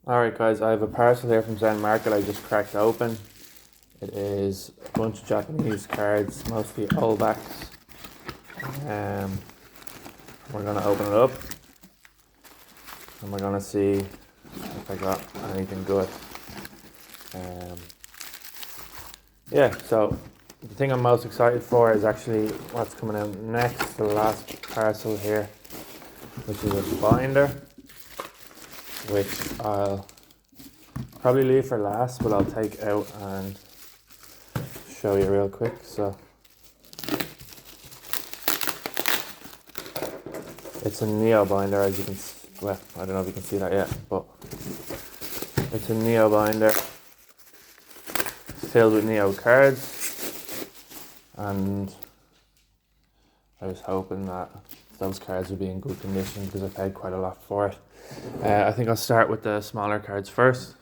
Alright guys, I have a parcel here from zenmarket I just cracked open. It is a bunch of Japanese cards, mostly old backs. We're going to open it up and we're going to see if I got anything good. So the thing I'm most excited for is actually what's coming out next, the last parcel here, which is a binder, which I'll probably leave for last, but I'll take out and show you real quick. So it's a Neo binder, as you can see. Well, I don't know if you can see that yet, but it's a Neo binder filled with Neo cards, and I was hoping that those cards would be in good condition because I paid quite a lot for it. I think I'll start with the smaller cards first.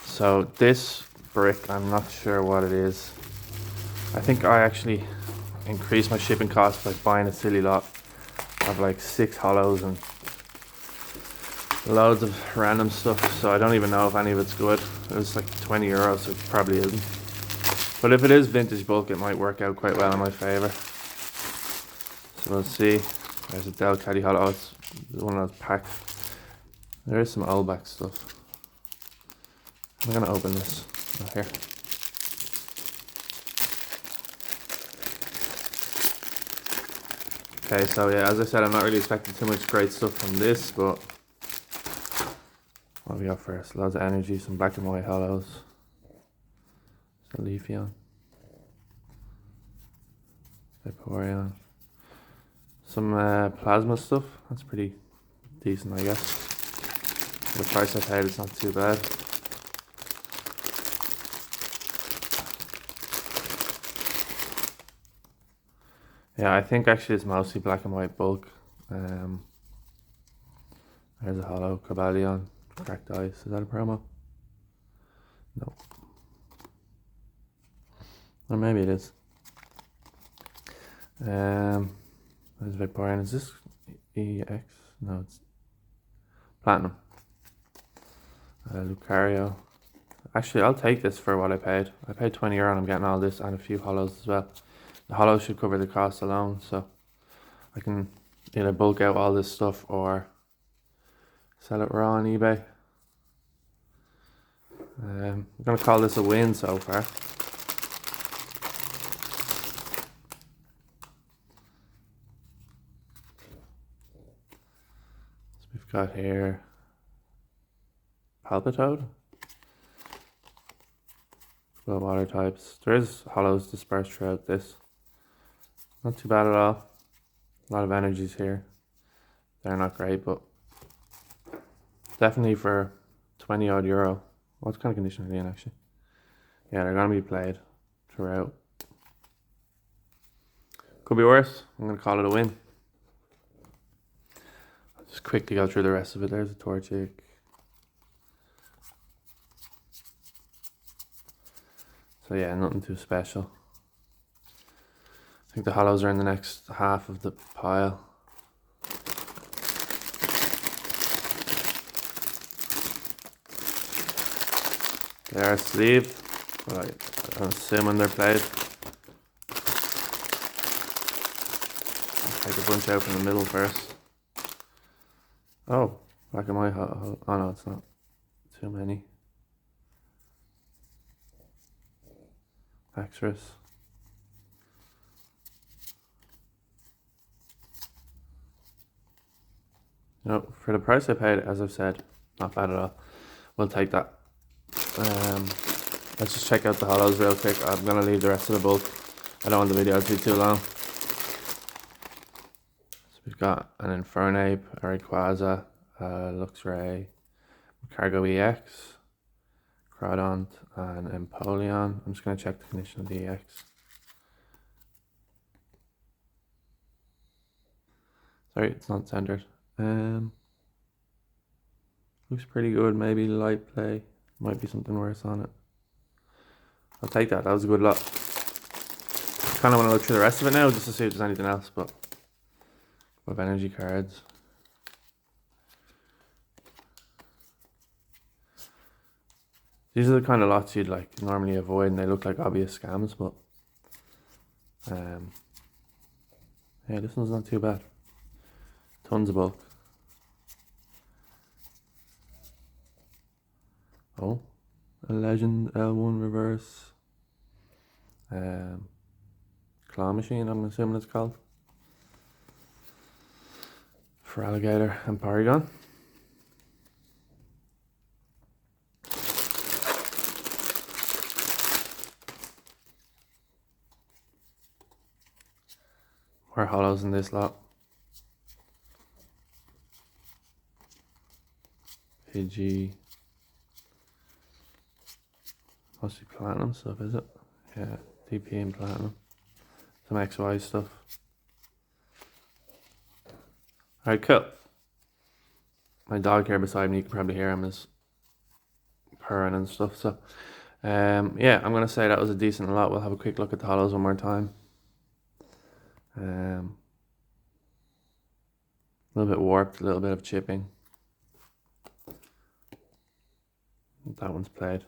So this brick, I'm not sure what it is. I think I actually increased my shipping costs by buying a silly lot of like 6 hollows and loads of random stuff, so I don't even know if any of it's good. It was like €20, so it probably isn't. But if it is vintage bulk, it might work out quite well in my favour. So we'll see. There's a Del Caddy hollow. Oh, it's one of those packs. There is some old back stuff. I'm gonna open this right here. Okay, so yeah, as I said, I'm not really expecting too much great stuff from this, but what have we got first? Loads of energy, some black and white hollows, some Leafeon, Vaporeon, some plasma stuff. That's pretty decent, I guess. For the price I paid, it's not too bad. Yeah, I think actually it's mostly black and white bulk. There's a hollow Cobalion, cracked ice. Is that a promo? No. Or maybe it is. There's Vaporeon. Is this EX? No, it's Platinum. Lucario. Actually, I'll take this for what I paid. I paid €20 and I'm getting all this and a few hollows as well. The hollows should cover the cost alone, so I can either bulk out all this stuff or sell it raw on eBay. I'm going to call this a win so far. So we've got here Palpitoad. Well, water types. There is hollows dispersed throughout this. Not too bad at all. A lot of energies here. They're not great, but definitely for 20 odd euro. What kind of condition are they in actually? Yeah, they're going to be played throughout. Could be worse. I'm going to call it a win. I'll just quickly go through the rest of it. There's a Torchic. So yeah, nothing too special. I think the hollows are in the next half of the pile. They are sleeved, but I'm assuming they're played. I'll take a bunch out from the middle first. Oh, black and white. Oh no, it's not too many. Extras. No, for the price I paid, as I've said, not bad at all. We'll take that. Let's just check out the hollows real quick. I'm gonna leave the rest of the bulk. I don't want the video to be too long. So we've got an Infernape, a Rayquaza, Luxray, Cargo EX, Crawdont, and Empoleon. I'm just gonna check the condition of the EX. Sorry, it's not centered. Looks pretty good. Maybe light play. Might be something worse on it. I'll take that. That was a good lot. Kind of want to look through the rest of it now just to see if there's anything else, but we have energy cards. These are the kind of lots you'd like normally avoid, and they look like obvious scams, but yeah, this one's not too bad. Tons of bulk. Oh, a Legend L1 reverse claw machine, I'm assuming it's called, for alligator and Porygon. More hollows in this lot. Pidgey. Mostly platinum stuff, is it? Yeah, DP and platinum. Some XY stuff. Alright, cool. My dog here beside me, you can probably hear him, is purring and stuff. So, yeah, I'm gonna say that was a decent lot. We'll have a quick look at the hollows one more time. A little bit warped, a little bit of chipping. That one's played.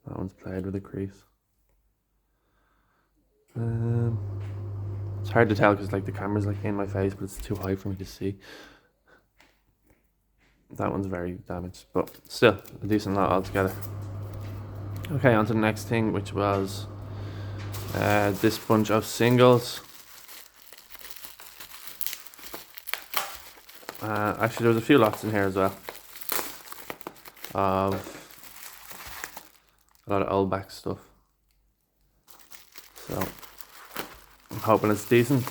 That one's played with a crease. It's hard to tell because like the camera's like in my face, but it's too high for me to see. That one's very damaged, but still a decent lot altogether. Okay, on to the next thing, which was this bunch of singles. Actually, there was a few lots in here as well. Of a lot of old back stuff. So I'm hoping it's decent.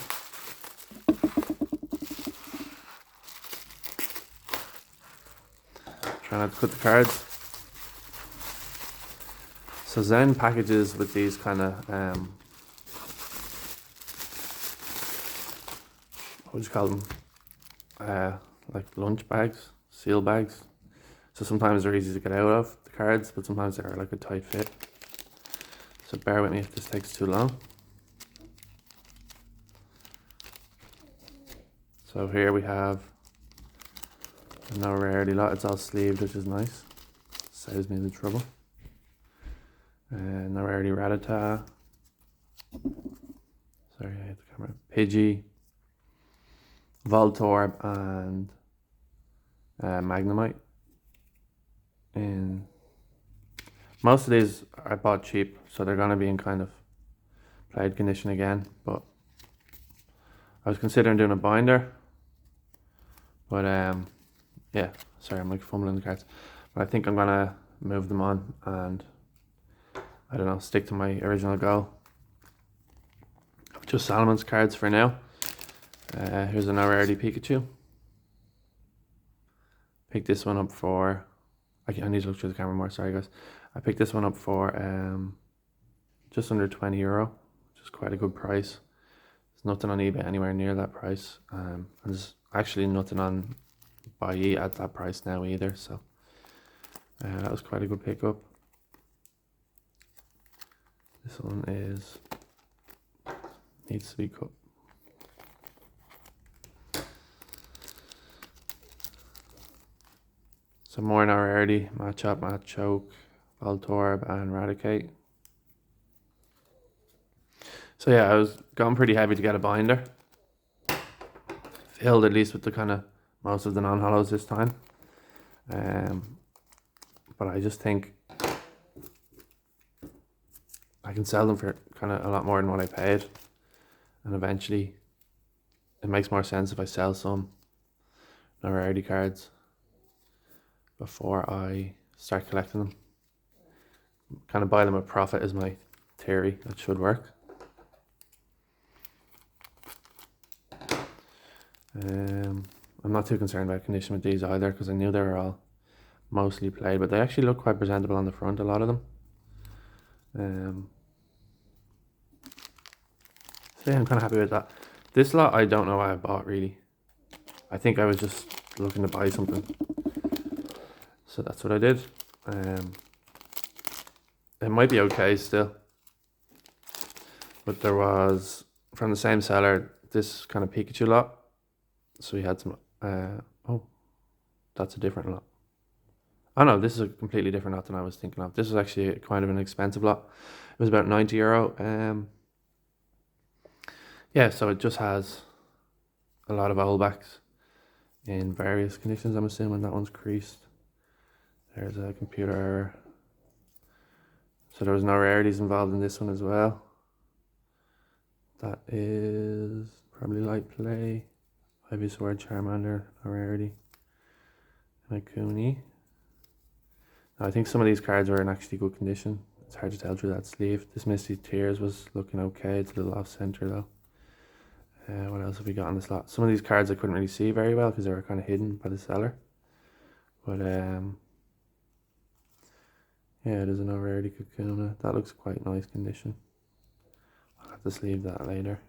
Try not to cut the cards. So Zen packages with these kind of what would you call them? Like lunch bags, seal bags. So sometimes they're easy to get out of the cards, but sometimes they're like a tight fit. So bear with me if this takes too long. So here we have a no rarity lot. It's all sleeved, which is nice. Saves me the trouble. No rarity Rattata. Sorry, I hit the camera. Pidgey, Voltorb, and Magnemite. In most of these I bought cheap, so they're gonna be in kind of played condition again. But I was considering doing a binder, but yeah. Sorry, I'm like fumbling the cards. But I think I'm gonna move them on and I don't know, stick to my original goal. Just Salomon's cards for now. Here's a no rarity Pikachu. Picked this one up for. I need to look through the camera more. Sorry, guys. I picked this one up for just under €20, which is quite a good price. There's nothing on eBay anywhere near that price. And there's actually nothing on Buy at that price now either. So that was quite a good pickup. This one needs to be cut. Some more no rarity, Machop, Machoke, Voltorb, and Raticate. So yeah, I was going pretty heavy to get a binder. Filled at least with the kind of most of the non-hollows this time. But I just think I can sell them for kind of a lot more than what I paid. And eventually it makes more sense if I sell some no rarity cards before I start collecting them. Kind of buy them at profit is my theory. That should work. I'm not too concerned about condition with these either because I knew they were all mostly played, but they actually look quite presentable on the front, a lot of them. So yeah, I'm kind of happy with that. This lot I don't know why I bought really. I think I was just looking to buy something. So that's what I did. It might be okay still. But there was, from the same seller, this kind of Pikachu lot. So we had some, oh, that's a different lot. Oh no, this is a completely different lot than I was thinking of. This is actually kind of an expensive lot. It was about €90. Yeah, so it just has a lot of old backs in various conditions. I'm assuming that one's creased. There's a computer error. So there was no rarities involved in this one as well. That is probably light play. Ivysaur, Charmander, no rarity. Mikuni. Now, I think some of these cards are in actually good condition. It's hard to tell through that sleeve. This Misty Tears was looking okay. It's a little off center though. What else have we got on this lot? Some of these cards I couldn't really see very well because they were kind of hidden by the seller. But yeah, there's an rarity Kakuna. That looks quite nice condition. I'll have to sleeve that later.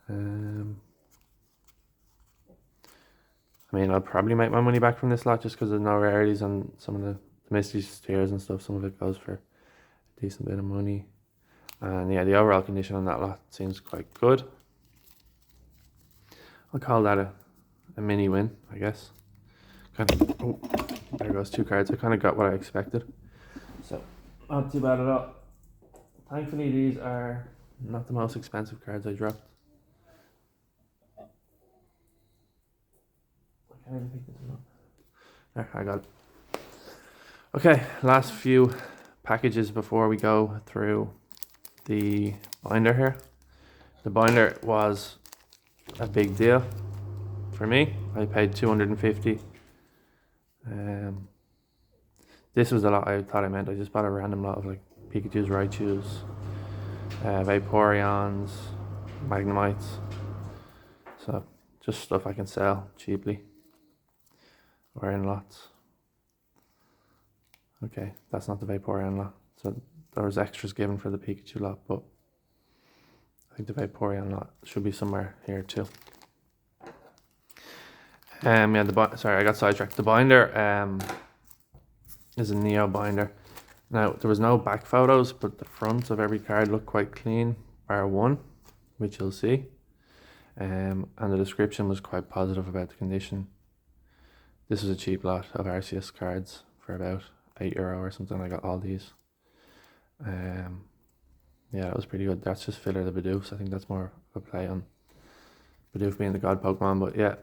I mean, I'll probably make my money back from this lot just because there's no rarities on some of the Misty Tears and stuff. Some of it goes for a decent bit of money. And yeah, the overall condition on that lot seems quite good. I'll call that a mini win, I guess. Kind of, oh, there goes 2 cards. I kind of got what I expected. So, not too bad at all. Thankfully, these are not the most expensive cards I dropped. I can't even pick this one up. There, I got it. Okay, last few packages before we go through the binder here. The binder was a big deal for me. I paid 250. This was the lot I thought I meant. I just bought a random lot of like Pikachu's, Raichu's, Vaporeons, Magnemites. So just stuff I can sell cheaply or in lots. Okay, that's not the Vaporeon lot. So there was extras given for the Pikachu lot, but I think the Vaporeon lot should be somewhere here too. Yeah, sorry, I got sidetracked. The binder is a Neo binder. Now, there was no back photos, but the fronts of every card look quite clean, bar one, which you'll see. And the description was quite positive about the condition. This was a cheap lot of Arceus cards for about €8 or something. I got all these. Yeah, that was pretty good. That's just filler the Bidoofs. I think that's more of a play on Bidoof being the god Pokemon, but yeah,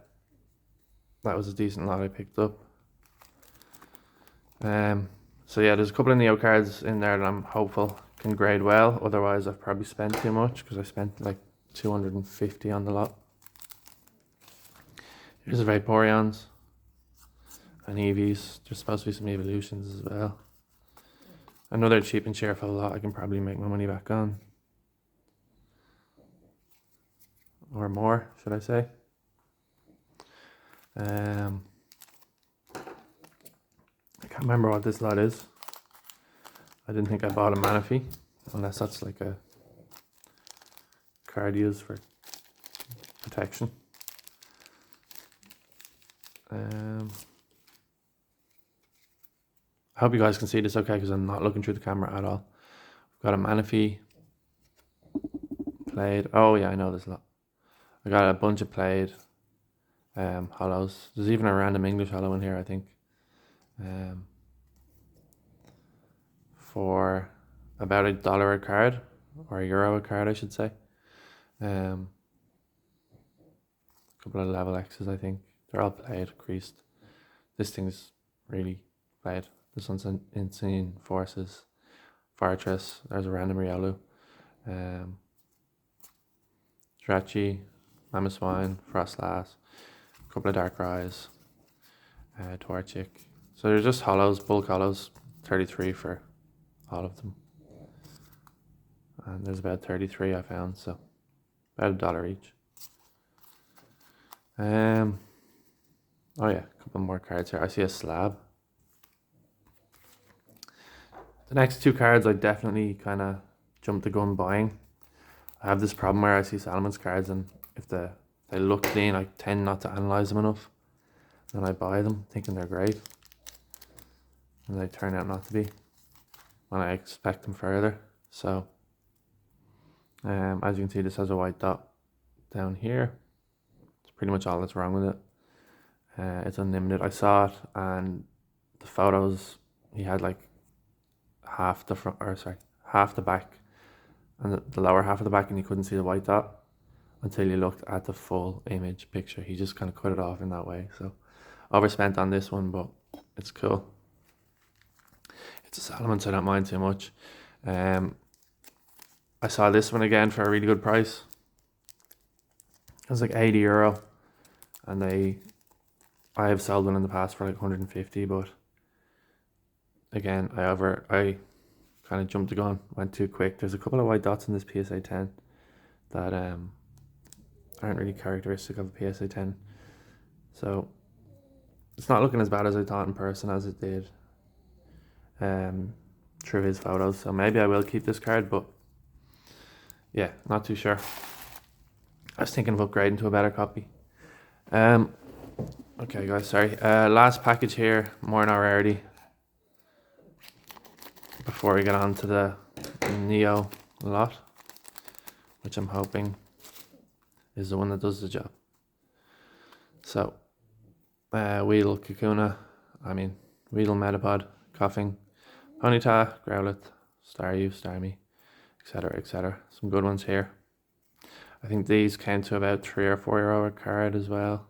that was a decent lot I picked up. So yeah, there's a couple of Neo cards in there that I'm hopeful can grade well. Otherwise, I've probably spent too much because I spent like 250 on the lot. Here's the Vaporeons and Eevees. There's supposed to be some evolutions as well. Another cheap and cheerful lot I can probably make my money back on. Or more, should I say. I can't remember what this lot is. I didn't think I bought a Manaphy, unless that's like a card used for protection. I hope you guys can see this okay because I'm not looking through the camera at all. I've got a Manaphy played. Oh yeah, I know this lot. I got a bunch of played hollows. There's even a random English hollow in here, I think. For about $1 a card, or €1 a card, I should say. A couple of level X's, I think. They're all played, creased. This thing's really played. This one's Insane Forces, Fortress. There's a random Riolu. Strachi, Mamoswine, Frostlass, a couple of Darkrai's, Torchic. So they're just hollows, bulk hollows, 33 for all of them. And there's about 33 I found, so about $1 each. Oh yeah, a couple more cards here. I see a slab. The next 2 cards I definitely kind of jumped the gun buying. I have this problem where I see Salomon's cards and if they look clean, I tend not to analyze them enough. And I buy them thinking they're great. And they turn out not to be when I expect them further. So, as you can see, this has a white dot down here. It's pretty much all that's wrong with it. It's unlimited. I saw it and photos, he had like half the front, or sorry, half the back, and the lower half of the back, and you couldn't see the white dot until you looked at the full image picture. He just kind of cut it off in that way. So overspent on this one, but it's cool. It's a Salomon, so I don't mind too much. I saw this one again for a really good price. It was like €80, and I have sold one in the past for like 150, but again, I kind of jumped the gun, went too quick. There's a couple of white dots in this PSA 10 that aren't really characteristic of a PSA 10. So it's not looking as bad as I thought in person as it did through his photos. So maybe I will keep this card, but yeah, not too sure. I was thinking of upgrading to a better copy. Okay guys, sorry. Last package here, more in our rarity. Before we get on to the Neo lot, which I'm hoping is the one that does the job. So, Weedle Kakuna, Weedle Metapod, Coughing, Ponyta, Growlithe, Staryu, Starmie, etc, etc. Some good ones here. I think these came to about €3 or €4 a card as well.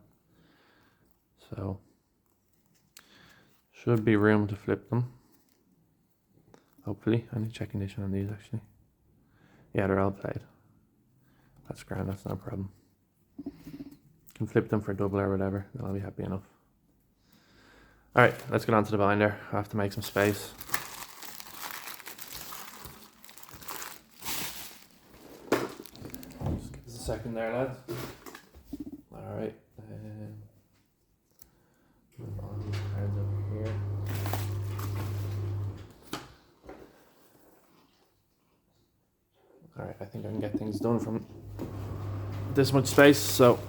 So, should be room to flip them. Hopefully. I need to check condition on these actually. Yeah, they're all played. That's grand, that's no problem. Can flip them for double or whatever, then I'll be happy enough. Alright, let's get on to the binder. I have to make some space. Just give us a second there, lads. Alright, move on these cards over here. Alright, I think I can get things done from this much space. So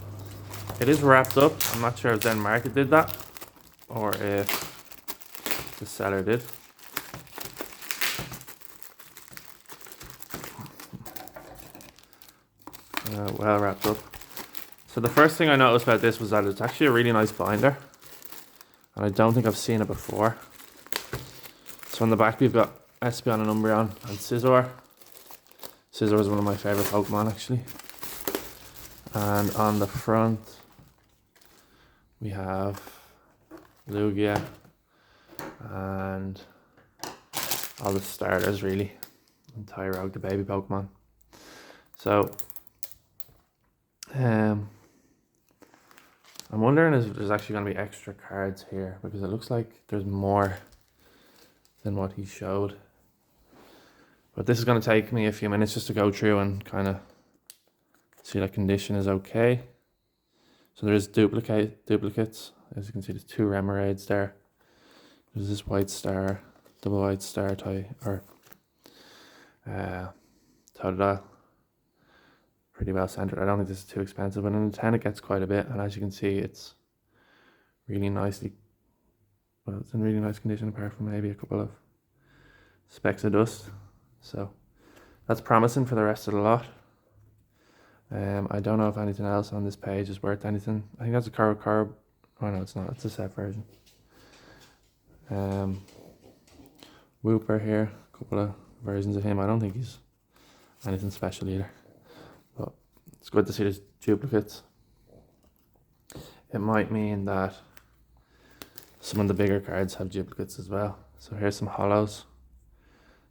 it is wrapped up. I'm not sure if zenmarket did that or if the seller did. Well wrapped up. So the first thing I noticed about this was that it's actually a really nice binder, and I don't think I've seen it before. So on the back we've got Espeon and Umbreon and Scizor. Scizor is one of my favourite Pokemon actually. And on the front we have Lugia and all the starters really, and Tyrogue, the baby Pokemon. So I'm wondering if there's actually going to be extra cards here, because it looks like there's more than what he showed. But this is going to take me a few minutes just to go through and kind of see that condition is okay. So there's duplicates. As you can see, there's 2 Remoraid's there. There's this White Star, double White Star Totodile. Pretty well centered. I don't think this is too expensive, but in the 10 it gets quite a bit, and as you can see it's really nicely, well, it's in really nice condition apart from maybe a couple of specks of dust. So that's promising for the rest of the lot. I don't know if anything else on this page is worth anything. I think that's a Carb. Oh no, it's not. It's a set version. Wooper here. A couple of versions of him. I don't think he's anything special either. But it's good to see there's duplicates. It might mean that some of the bigger cards have duplicates as well. So here's some holos.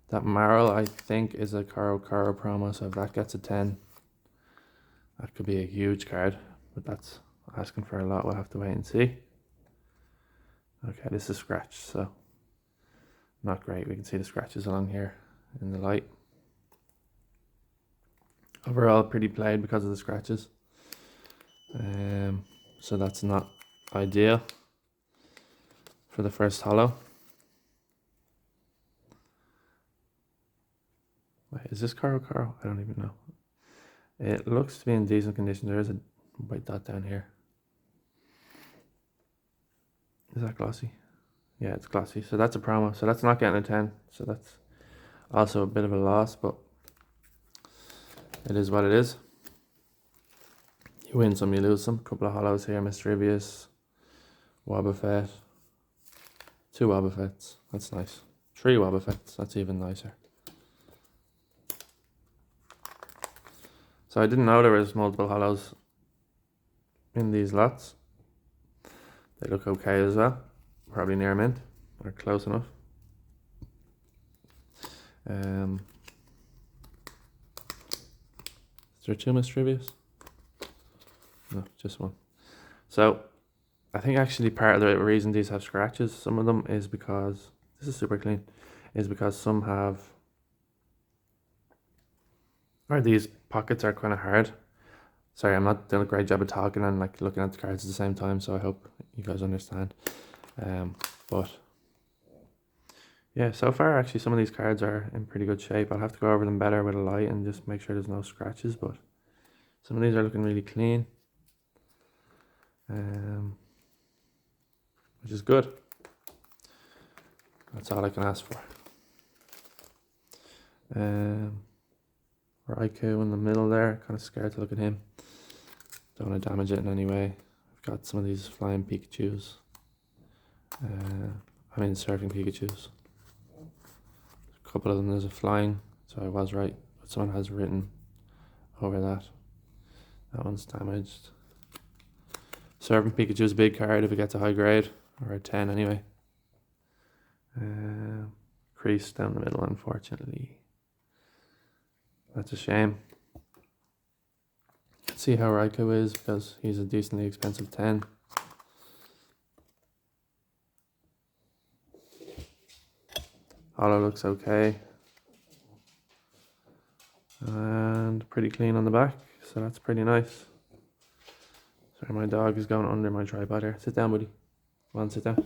That Marl, I think, is a Karo promo, so if that gets a 10, that could be a huge card, but that's asking for a lot. We'll have to wait and see. Okay, this is scratched, so not great. We can see the scratches along here in the light. Overall, pretty played because of the scratches. So that's not ideal for the first holo. Wait, is this Karo? I don't even know. It looks to be in decent condition. There is a white dot down here. Is that glossy? Yeah, it's glossy. So that's a promo. So that's not getting a 10. So that's also a bit of a loss, but it is what it is. You win some, you lose some. Couple of holos here. Mischievous, Wobbuffet, 2 Wobbuffets. That's nice. 3 Wobbuffets. That's even nicer. So I didn't know there was multiple hollows in these lots. They look okay as well. Probably near mint or close enough. Is there 2 mischievous? No, just 1. So I think actually part of the reason these have scratches, some of them, is because this is super clean, is because some have, or these pockets are kind of hard. Sorry, I'm not doing a great job of talking and like looking at the cards at the same time, so I hope you guys understand. But yeah, so far actually some of these cards are in pretty good shape. I'll have to go over them better with a light and just make sure there's no scratches, but some of these are looking really clean, which is good. That's all I can ask for. Raikou in the middle there, kind of scared to look at him. Don't want to damage it in any way. I've got some of these flying Pikachus. I mean surfing Pikachus. A couple of them there's a flying, so I was right. But someone has written over that. That one's damaged. Surfing Pikachu's a big card if it gets a high grade, or a 10 anyway. Crease down the middle, unfortunately. That's a shame. Let's see how Raikou is, because he's a decently expensive 10. Hollow looks okay. And pretty clean on the back, so that's pretty nice. Sorry, my dog is going under my tripod here. Sit down, buddy. Come on, sit down.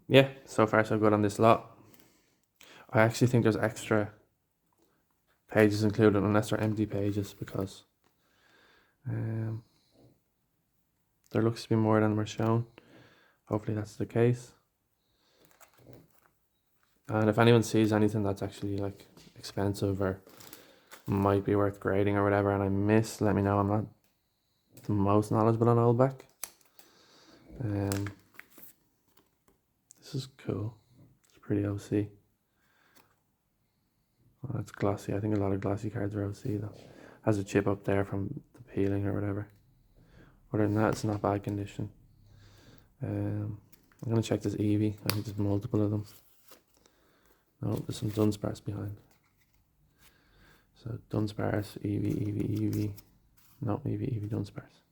Yeah, so far so good on this lot. I actually think there's extra pages included unless they're empty pages, because there looks to be more than we're shown. Hopefully that's the case. And if anyone sees anything that's actually like expensive or might be worth grading or whatever and I miss, let me know. I'm not the most knowledgeable on Oldback. This is cool. It's pretty OC. Oh, that's glossy. I think a lot of glossy cards are OC though. Has a chip up there from the peeling or whatever. Other than that, it's not bad condition. I'm gonna check this Eevee. I think there's multiple of them. No, there's some Dunsparce behind. So Dunsparce, Eevee. No, Eevee, Dunsparce.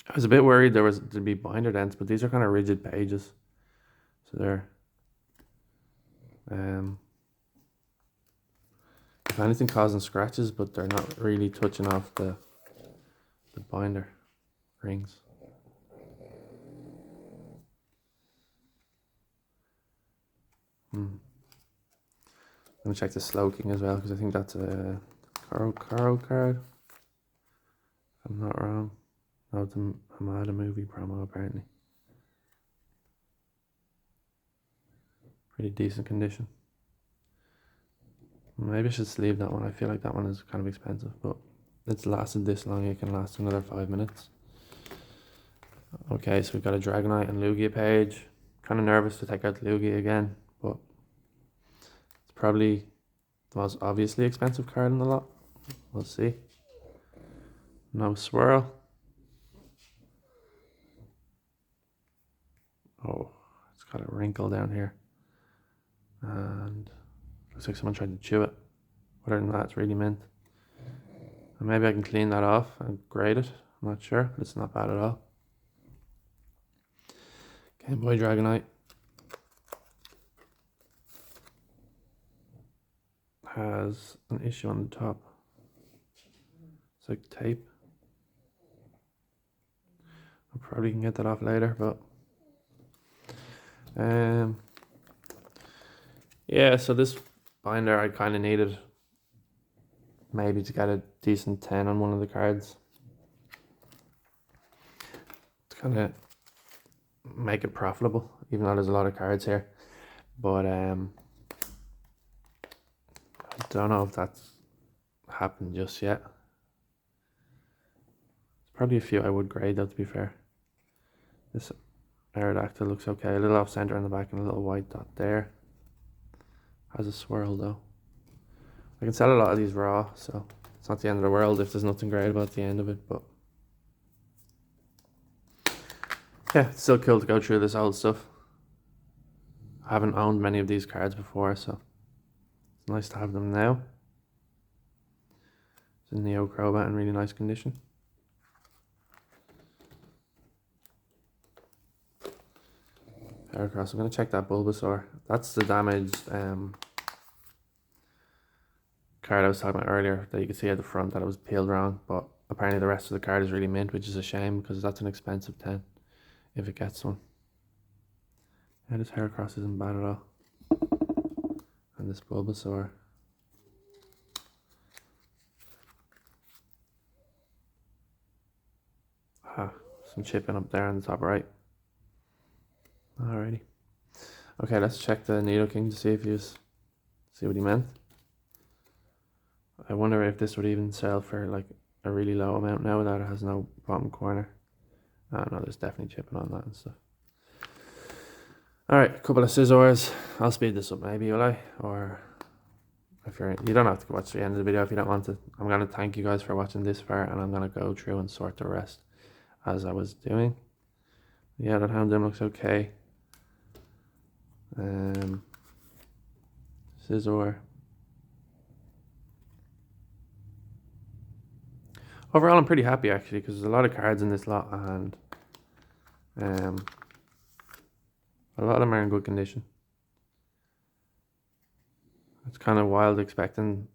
I was a bit worried there'd be binder dents, but these are kind of rigid pages. So they're if anything causing scratches, but they're not really touching off the binder rings. Let me check the Slowking as well, because I think that's a Caro card. If I'm not wrong. No, it's a Hamada movie promo apparently. Pretty decent condition. Maybe I should sleeve that one. I feel like that one is kind of expensive, but it's lasted this long. It can last another 5 minutes. Okay, so we've got a Dragonite and Lugia page. Kind of nervous to take out Lugia again, but it's probably the most obviously expensive card in the lot. We'll see. No swirl. Oh, it's got a wrinkle down here. And looks like someone tried to chew it. Other than that, it's really mint. And maybe I can clean that off and grade it. I'm not sure, but it's not bad at all. Game Boy Dragonite. Has an issue on the top. It's like tape. I probably can get that off later, but yeah, so this binder I kind of needed maybe to get a decent 10 on one of the cards to kind of make it profitable, even though there's a lot of cards here. But Don't know if that's happened just yet. There's probably a few I would grade though, to be fair. This Aerodactyl looks okay. A little off center in the back and a little white dot there. Has a swirl though. I can sell a lot of these raw, so it's not the end of the world if there's nothing great about the end of it, but yeah, it's still cool to go through this old stuff. I haven't owned many of these cards before, so it's nice to have them now. It's a Neo Crobat in really nice condition. Heracross, I'm going to check that Bulbasaur. That's the damaged card I was talking about earlier that you could see at the front that it was peeled wrong, but apparently the rest of the card is really mint, which is a shame because that's an expensive 10 if it gets one. Yeah, this Heracross isn't bad at all. And this Bulbasaur. Some chipping up there on the top right. Alrighty. Okay, let's check the Nidoking to see if see what he meant. I wonder if this would even sell for like a really low amount now that it has no bottom corner. Oh no, there's definitely chipping on that and stuff. Alright, a couple of scissors. I'll speed this up maybe, will I? Or if you don't have to watch the end of the video if you don't want to. I'm going to thank you guys for watching this far, and I'm going to go through and sort the rest as I was doing. Yeah, that Houndoom looks okay. Scizor. Overall, I'm pretty happy actually because there's a lot of cards in this lot, and a lot of them are in good condition. It's kind of wild expecting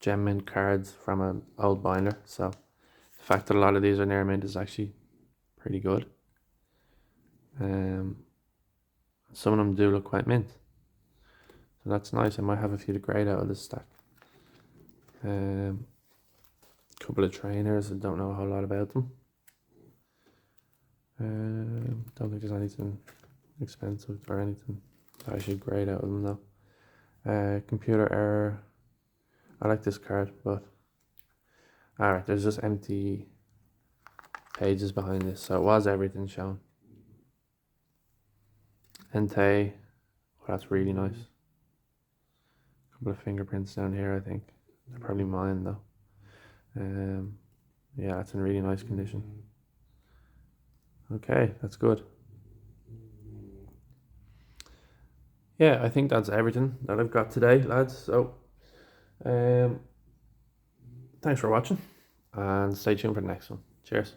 gem mint cards from an old binder, so the fact that a lot of these are near mint is actually pretty good. Some of them do look quite mint, so that's nice. I might have a few to grade out of this stack. Couple of trainers, I don't know a whole lot about them. Don't think there's anything expensive or anything that I should grade out of them though. Computer error. I like this card, but alright, there's just empty pages behind this, so it was everything shown. Entei, oh, that's really nice. A couple of fingerprints down here, I think. They're probably mine though. Yeah, it's in really nice condition. Okay, that's good. Yeah, I think that's everything that I've got today, lads. So, thanks for watching, and stay tuned for the next one. Cheers.